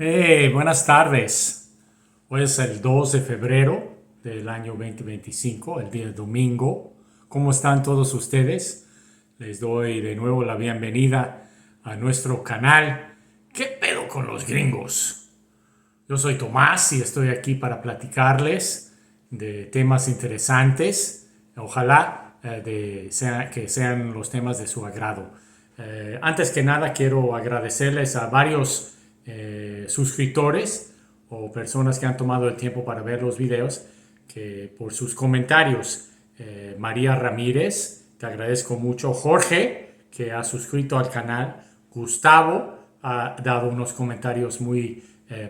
Buenas tardes. Hoy es el 2 de febrero del año 2025, el día domingo. ¿Cómo están todos ustedes? Les doy de nuevo la bienvenida a nuestro canal. ¿Qué pedo con los gringos? Yo soy Tomás y estoy aquí para platicarles de temas interesantes. Ojalá que sean los temas de su agrado. Antes que nada quiero agradecerles a varios suscriptores o personas que han tomado el tiempo para ver los videos que por sus comentarios. María Ramírez, te agradezco mucho. Jorge, que ha suscrito al canal. Gustavo ha dado unos comentarios muy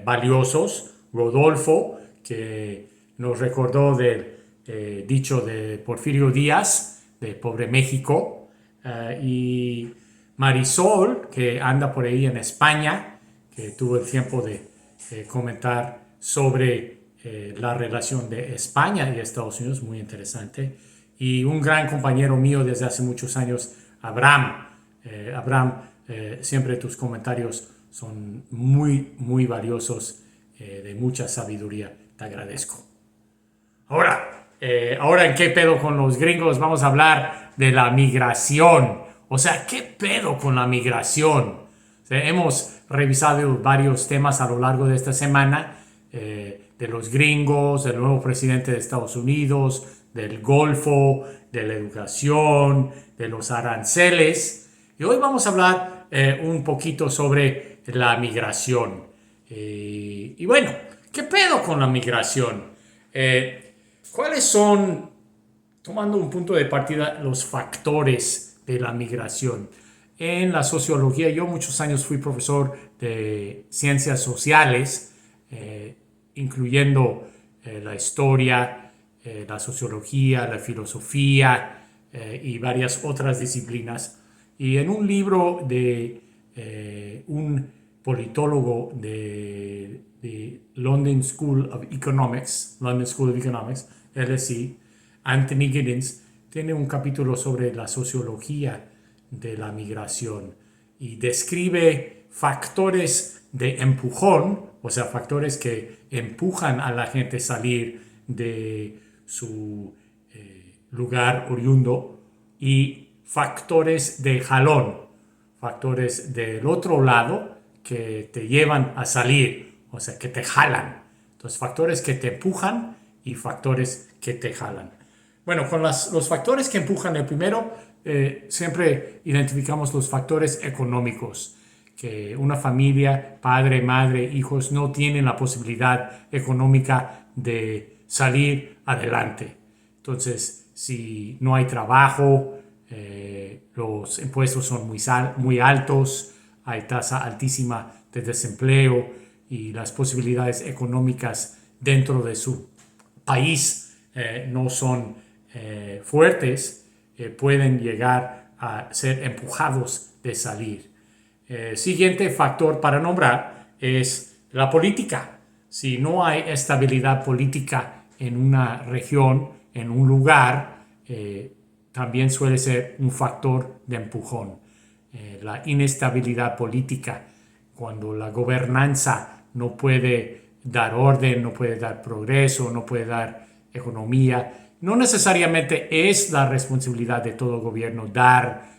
valiosos. Rodolfo, que nos recordó del dicho de Porfirio Díaz, de Pobre México. Y Marisol, que anda por ahí en España, que tuvo el tiempo de comentar sobre la relación de España y Estados Unidos, muy interesante. Y un gran compañero mío desde hace muchos años, Abraham. Siempre tus comentarios son muy, muy valiosos, de mucha sabiduría. Te agradezco. Ahora en qué pedo con los gringos, vamos a hablar de la migración. O sea, ¿qué pedo con la migración? O sea, hemos revisado varios temas a lo largo de esta semana, de los gringos, del nuevo presidente de Estados Unidos, del Golfo, de la educación, de los aranceles. Y hoy vamos a hablar un poquito sobre la migración. Y bueno, ¿qué pedo con la migración? ¿Cuáles son, tomando un punto de partida, los factores de la migración? En la sociología, yo muchos años fui profesor de ciencias sociales, incluyendo la historia, la sociología, la filosofía y varias otras disciplinas. Y en un libro de un politólogo de London School of Economics, LSE, Anthony Giddens, tiene un capítulo sobre la sociología de la migración y describe factores de empujón, o sea, factores que empujan a la gente a salir de su lugar oriundo, y factores de jalón, factores del otro lado que te llevan a salir, o sea, que te jalan. Entonces, factores que te empujan y factores que te jalan. Bueno, con los factores que empujan, el primero, siempre identificamos los factores económicos, que una familia, padre, madre, hijos, no tienen la posibilidad económica de salir adelante. Entonces, si no hay trabajo, los impuestos son muy altos, hay tasa altísima de desempleo y las posibilidades económicas dentro de su país no son fuertes, pueden llegar a ser empujados de salir. Siguiente factor para nombrar es la política. Si no hay estabilidad política en una región, en un lugar, también suele ser un factor de empujón. La inestabilidad política, cuando la gobernanza no puede dar orden, no puede dar progreso, no puede dar economía. No necesariamente es la responsabilidad de todo gobierno dar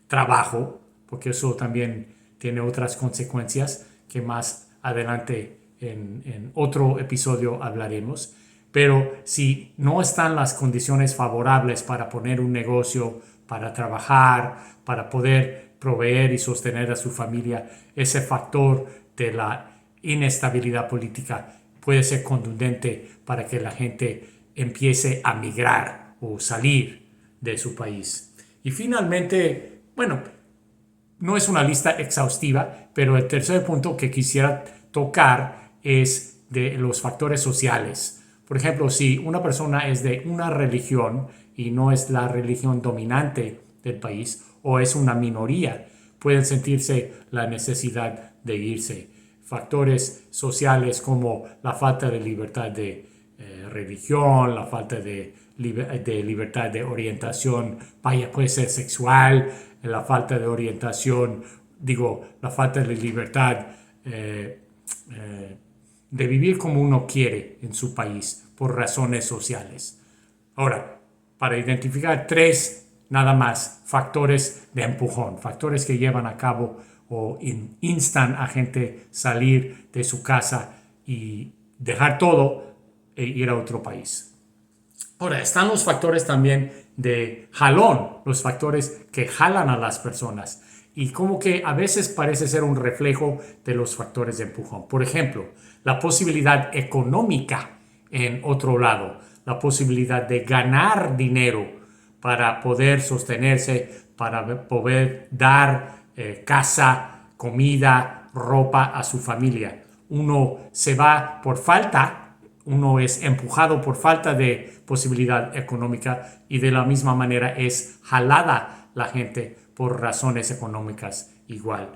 trabajo, porque eso también tiene otras consecuencias que más adelante en otro episodio hablaremos. Pero si no están las condiciones favorables para poner un negocio, para trabajar, para poder proveer y sostener a su familia, ese factor de la inestabilidad política puede ser contundente para que la gente empiece a migrar o salir de su país. Y finalmente, bueno, no es una lista exhaustiva, pero el tercer punto que quisiera tocar es de los factores sociales. Por ejemplo, si una persona es de una religión y no es la religión dominante del país, o es una minoría, pueden sentirse la necesidad de irse. Factores sociales como la falta de libertad de religión, la falta de libertad de orientación, puede ser sexual, la falta de orientación, la falta de libertad de vivir como uno quiere en su país por razones sociales. Ahora, para identificar tres nada más factores de empujón, factores que llevan a cabo o instan a gente salir de su casa y dejar todo e ir a otro país. Ahora, están los factores también de jalón, los factores que jalan a las personas y como que a veces parece ser un reflejo de los factores de empujón. Por ejemplo, la posibilidad económica en otro lado, la posibilidad de ganar dinero para poder sostenerse, para poder dar casa, comida, ropa a su familia. Uno se va por falta, uno es empujado por falta de posibilidad económica y de la misma manera es jalada la gente por razones económicas igual.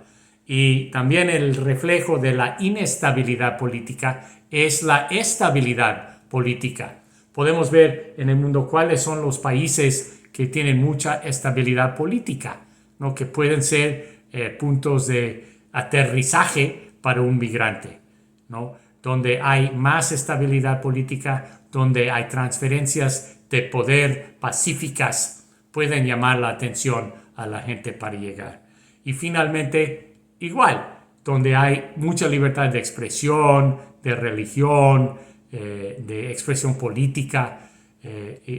Y también el reflejo de la inestabilidad política es la estabilidad política. Podemos ver en el mundo cuáles son los países que tienen mucha estabilidad política, ¿no? Que pueden ser puntos de aterrizaje para un migrante, ¿no? Donde hay más estabilidad política, donde hay transferencias de poder pacíficas, pueden llamar la atención a la gente para llegar. Y finalmente, igual, donde hay mucha libertad de expresión, de religión, de expresión política,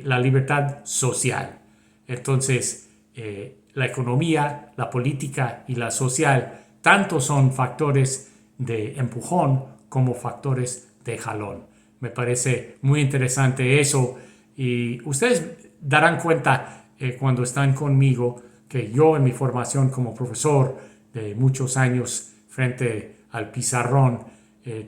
la libertad social. Entonces, la economía, la política y la social tanto son factores de empujón como factores de jalón. Me parece muy interesante eso y ustedes darán cuenta cuando están conmigo que yo en mi formación como profesor de muchos años frente al pizarrón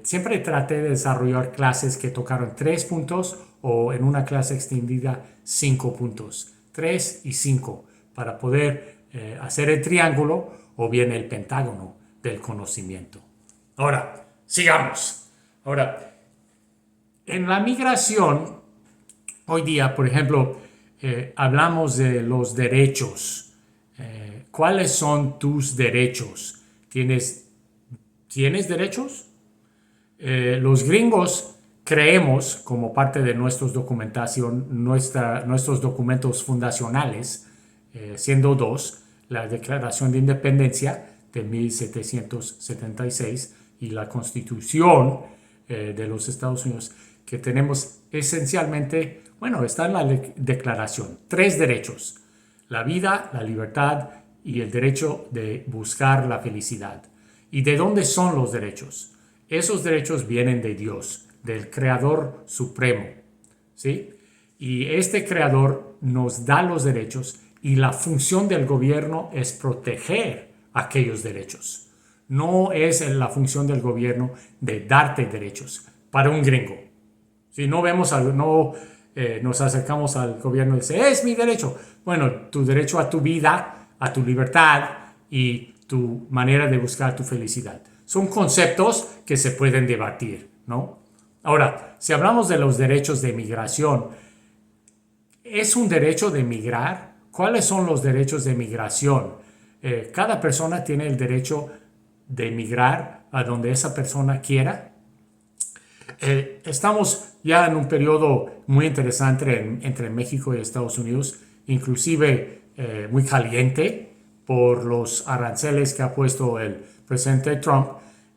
siempre traté de desarrollar clases que tocaron 3 puntos o en una clase extendida 5 puntos, 3 y 5 para poder hacer el triángulo o bien el pentágono del conocimiento. Ahora, sigamos. Ahora, en la migración, hoy día, por ejemplo, hablamos de los derechos. ¿Cuáles son tus derechos? ¿Tienes derechos? Los gringos creemos, como parte de nuestros documentos fundacionales, siendo dos, la Declaración de Independencia de 1776 y la Constitución de los Estados Unidos, que tenemos esencialmente, bueno, está en la declaración, 3 derechos: la vida, la libertad y el derecho de buscar la felicidad. ¿Y de dónde son los derechos? Esos derechos vienen de Dios, del Creador Supremo, ¿sí? Y este Creador nos da los derechos y la función del gobierno es proteger aquellos derechos. No es la función del gobierno de darte derechos para un gringo. Si no vemos nos acercamos al gobierno y dice, es mi derecho. Bueno, tu derecho a tu vida, a tu libertad y tu manera de buscar tu felicidad. Son conceptos que se pueden debatir, ¿no? Ahora, si hablamos de los derechos de migración, ¿es un derecho de migrar? ¿Cuáles son los derechos de migración? Cada persona tiene el derecho de migrar a donde esa persona quiera. Estamos ya en un periodo muy interesante entre México y Estados Unidos, inclusive muy caliente por los aranceles que ha puesto el presidente Trump,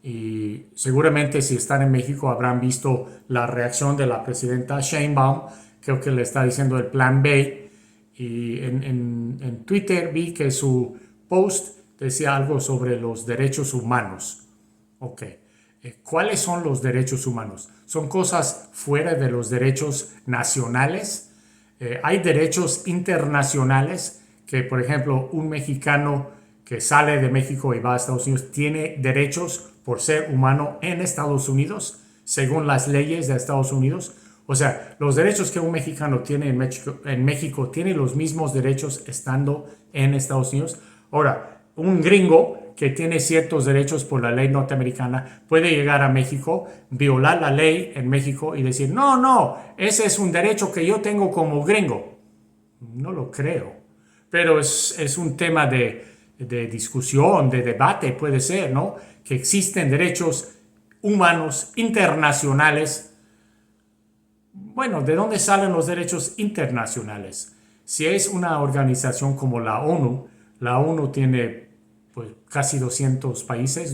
y seguramente si están en México habrán visto la reacción de la presidenta Sheinbaum, creo que le está diciendo el plan B, y en Twitter vi que su post decía algo sobre los derechos humanos. Ok, ¿cuáles son los derechos humanos? ¿Son cosas fuera de los derechos nacionales? Hay derechos internacionales que, por ejemplo, un mexicano que sale de México y va a Estados Unidos tiene derechos por ser humano en Estados Unidos, según las leyes de Estados Unidos. O sea, los derechos que un mexicano tiene en México tiene los mismos derechos estando en Estados Unidos. Ahora, un gringo que tiene ciertos derechos por la ley norteamericana puede llegar a México, violar la ley en México y decir, no, ese es un derecho que yo tengo como gringo. No lo creo, pero es un tema de de discusión, de debate, puede ser, ¿no? Que existen derechos humanos internacionales. Bueno, ¿de dónde salen los derechos internacionales? Si es una organización como la ONU tiene pues, casi 200 países,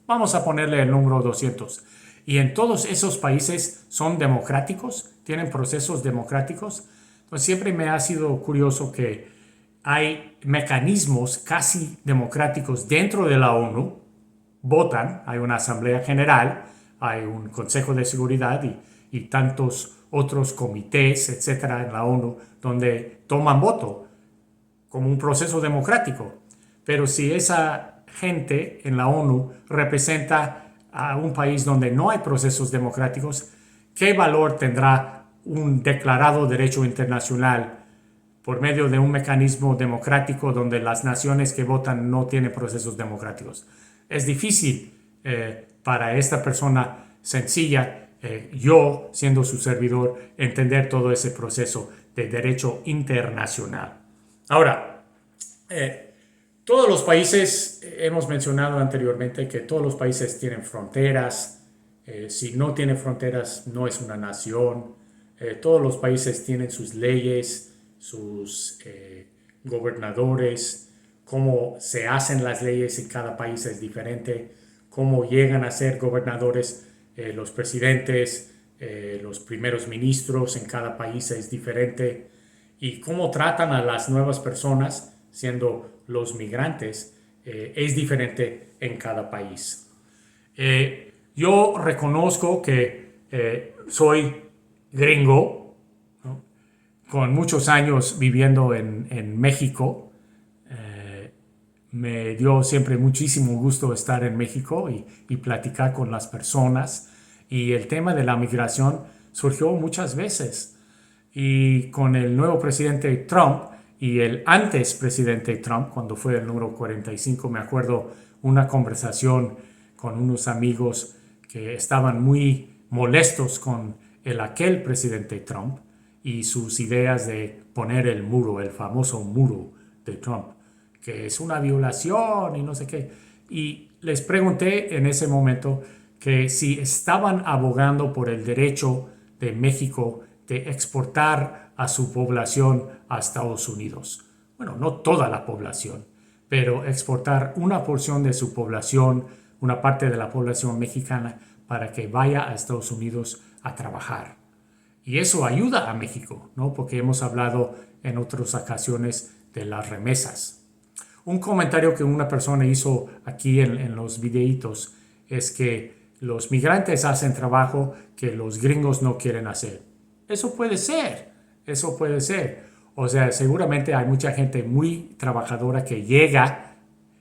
vamos a ponerle el número 200. Y en todos esos países son democráticos, tienen procesos democráticos. Entonces siempre me ha sido curioso que hay mecanismos casi democráticos dentro de la ONU, votan, hay una asamblea general, hay un consejo de seguridad y tantos otros comités, etcétera, en la ONU, donde toman voto como un proceso democrático. Pero si esa gente en la ONU representa a un país donde no hay procesos democráticos, ¿qué valor tendrá un declarado derecho internacional por medio de un mecanismo democrático donde las naciones que votan no tienen procesos democráticos? Es difícil para esta persona sencilla, yo siendo su servidor, entender todo ese proceso de derecho internacional. Ahora, todos los países, hemos mencionado anteriormente que todos los países tienen fronteras. Si no tiene fronteras, no es una nación. Todos los países tienen sus leyes, sus gobernadores, cómo se hacen las leyes en cada país es diferente, cómo llegan a ser gobernadores los presidentes, los primeros ministros en cada país es diferente y cómo tratan a las nuevas personas, siendo los migrantes, es diferente en cada país. Yo reconozco que soy gringo, ¿no? Con muchos años viviendo en México. Me dio siempre muchísimo gusto estar en México y platicar con las personas. Y el tema de la migración surgió muchas veces. Y con el nuevo presidente Trump y el antes presidente Trump, cuando fue el número 45, me acuerdo una conversación con unos amigos que estaban muy molestos con aquel presidente Trump y sus ideas de poner el muro, el famoso muro de Trump, que es una violación y no sé qué. Y les pregunté en ese momento que si estaban abogando por el derecho de México de exportar a su población a Estados Unidos. Bueno, no toda la población, pero exportar una porción de su población, una parte de la población mexicana, para que vaya a Estados Unidos a trabajar. Y eso ayuda a México, ¿no? Porque hemos hablado en otras ocasiones de las remesas. Un comentario que una persona hizo aquí en los videitos es que los migrantes hacen trabajo que los gringos no quieren hacer. Eso puede ser, eso puede ser. O sea, seguramente hay mucha gente muy trabajadora que llega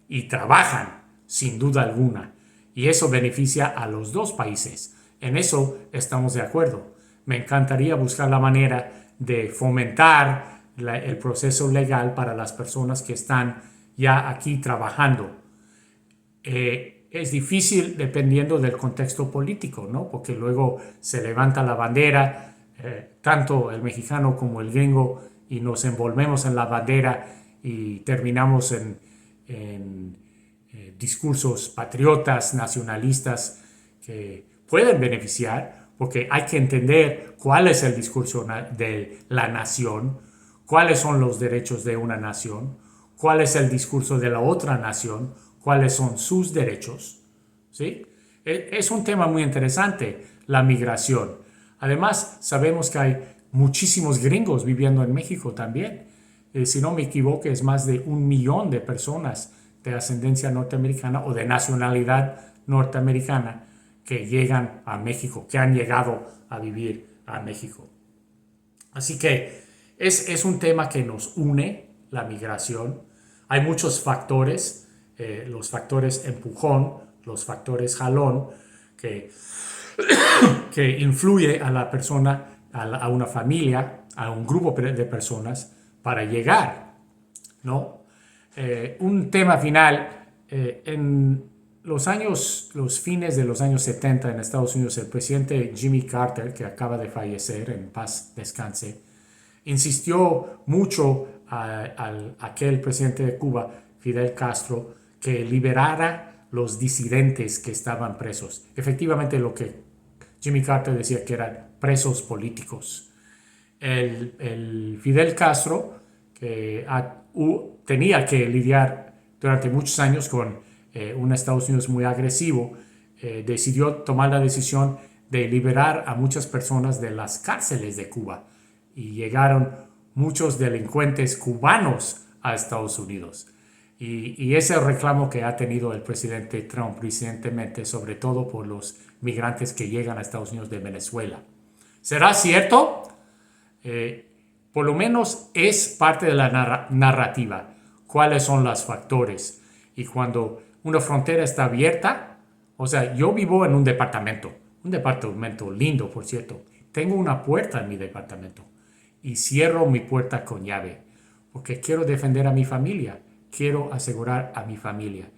y trabajan, sin duda alguna. Y eso beneficia a los dos países. En eso estamos de acuerdo. Me encantaría buscar la manera de fomentar el proceso legal para las personas que están ya aquí trabajando. Es difícil dependiendo del contexto político, ¿no? Porque luego se levanta la bandera, tanto el mexicano como el gringo, y nos envolvemos en la bandera y terminamos en discursos patriotas, nacionalistas, que pueden beneficiar, porque hay que entender cuál es el discurso de la nación, cuáles son los derechos de una nación, cuál es el discurso de la otra nación, cuáles son sus derechos. ¿Sí? Es un tema muy interesante, la migración. Además, sabemos que hay muchísimos gringos viviendo en México también. Si no me equivoco, es más de 1 millón de personas de ascendencia norteamericana o de nacionalidad norteamericana que llegan a México, que han llegado a vivir a México. Así que es un tema que nos une, la migración. Hay muchos factores, los factores empujón, los factores jalón, que influye a la persona, a una familia, a un grupo de personas para llegar, ¿no? Un tema final, en los fines de los años 70 en Estados Unidos, el presidente Jimmy Carter, que acaba de fallecer, en paz descanse, insistió mucho a aquel presidente de Cuba Fidel Castro que liberara los disidentes que estaban presos. Efectivamente, lo que Jimmy Carter decía que eran presos políticos. El Fidel Castro, que tenía que lidiar durante muchos años con un Estados Unidos muy agresivo, decidió tomar la decisión de liberar a muchas personas de las cárceles de Cuba. Y llegaron muchos delincuentes cubanos a Estados Unidos. Y ese reclamo que ha tenido el presidente Trump recientemente, sobre todo por los migrantes que llegan a Estados Unidos de Venezuela. ¿Será cierto? Por lo menos es parte de la narrativa. ¿Cuáles son los factores? Y cuando una frontera está abierta, o sea, yo vivo en un departamento lindo, por cierto. Tengo una puerta en mi departamento y cierro mi puerta con llave porque quiero defender a mi familia, quiero asegurar a mi familia.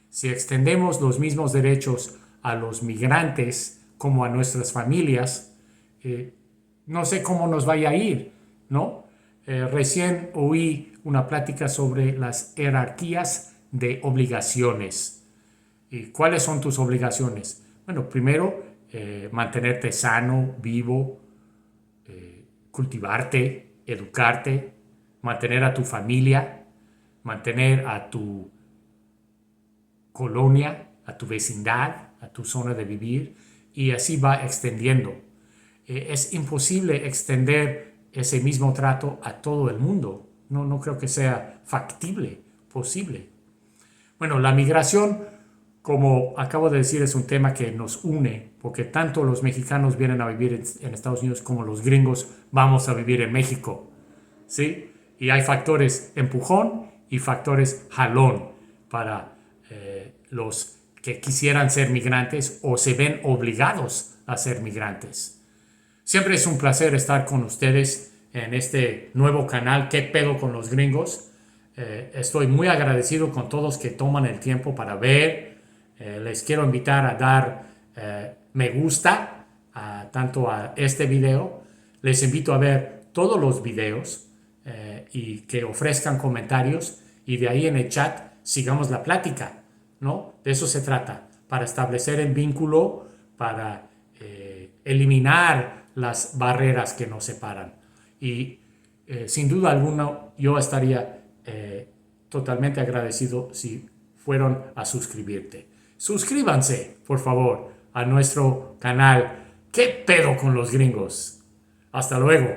Si extendemos los mismos derechos a los migrantes como a nuestras familias, no sé cómo nos vaya a ir, ¿no? Recién oí una plática sobre las jerarquías de obligaciones. ¿Y cuáles son tus obligaciones? Bueno, primero, mantenerte sano, vivo, cultivarte, educarte, mantener a tu familia, mantener a tu colonia, a tu vecindad, a tu zona de vivir, y así va extendiendo. Es imposible extender ese mismo trato a todo el mundo. No creo que sea factible, posible. Bueno, la migración, como acabo de decir, es un tema que nos une, porque tanto los mexicanos vienen a vivir en Estados Unidos como los gringos vamos a vivir en México, ¿sí? Y hay factores empujón y factores jalón para los que quisieran ser migrantes o se ven obligados a ser migrantes. Siempre es un placer estar con ustedes en este nuevo canal, ¿Qué pedo con los gringos? Estoy muy agradecido con todos que toman el tiempo para ver. Les quiero invitar a dar me gusta tanto a este video. Les invito a ver todos los videos y que ofrezcan comentarios y de ahí en el chat sigamos la plática, ¿no? De eso se trata, para establecer el vínculo, para eliminar las barreras que nos separan. Y sin duda alguna yo estaría totalmente agradecido si fueron a suscribirte. Suscríbanse, por favor, a nuestro canal ¿Qué pedo con los gringos? Hasta luego.